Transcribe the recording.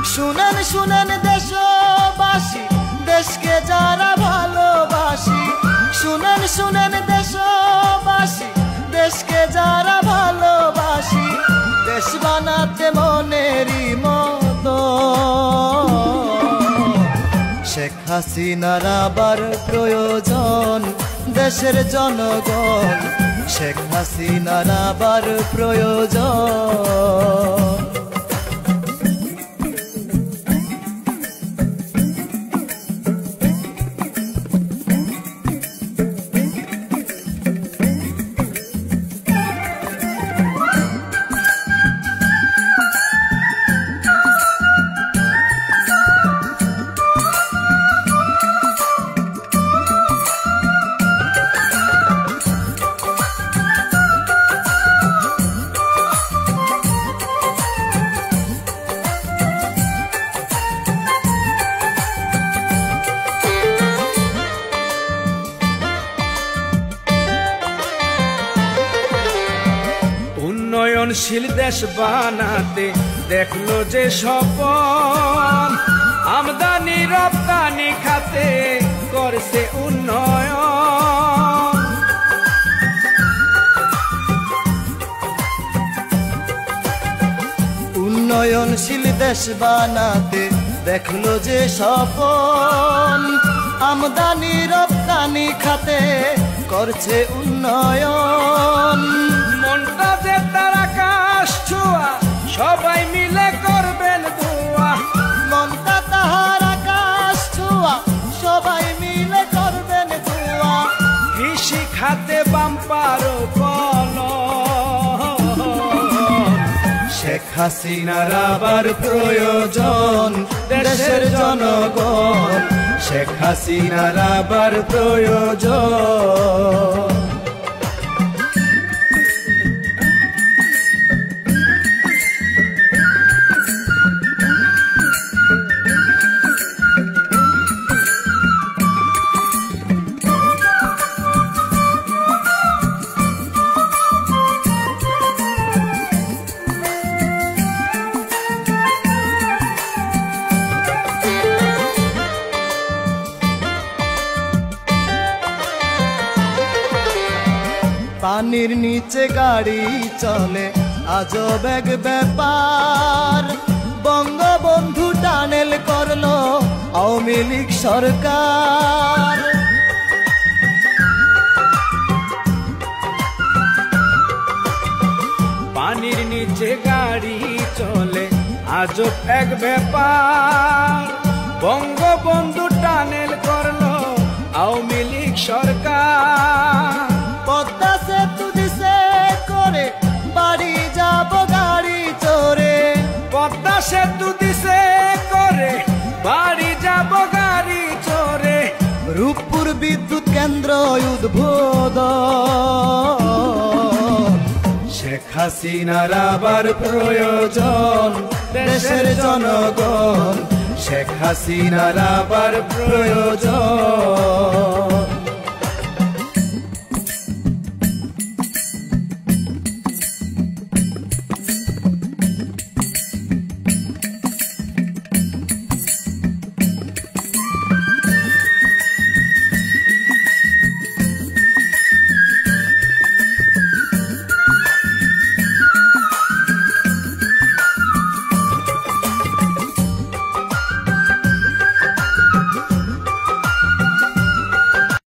শুনেন শুনেন দেশবাসী, দেশকে যারা ভালোবাসি, শুনেন শুনেন দেশবাসী, দেশকে যারা ভালোবাসি, দেশ বানাতে মনেরই মতো শেখ হাসিনার আবার প্রয়োজন দেশের জনগণ, শেখ হাসিনার আবার প্রয়োজন। উন্নয়নশীল দেশ বানাতে দেখলো যে স্বপন, আমদানি রপ্তানি খাতে করছে উন্নয়ন। উন্নয়নশীল দেশ বানাতে দেখলো যে স্বপন, আমদানি রপ্তানি খাতে করছে উন্নয়ন। মনটা যে তার আকাশ ছোঁয়া, সবাই মিলে করবেন দোয়া। মনটা তাহার আকাশ ছোঁয়া, সবাই মিলে করবেন দোয়া। কৃষি খাতে বাম্পার ফলন, শেখ হাসিনার আবার প্রয়োজন দেশের জনগণ, শেখ হাসিনার আবার প্রয়োজন। পানির নিচে গাড়ি চলে আজব এক ব্যাপার, বঙ্গবন্ধু টানেল করলো আওয়ামী লীগ সরকার। পানির নিচে গাড়ি চলে আজব এক ব্যাপার, বঙ্গবন্ধু টানেল করলো আওয়ামী লীগ সরকার। পদ্মা সেতু দিছে করে বাড়ি যাব গাড়ি চড়ে, পদ্মা সেতু দিছে করে বাড়ি যাব গাড়ি চড়ে। রূপপুর বিদ্যুৎ কেন্দ্র উদ্বোধন, শেখ হাসিনার আবার প্রয়োজন দেশের জনগণ, শেখ হাসিনার আবার প্রয়োজন।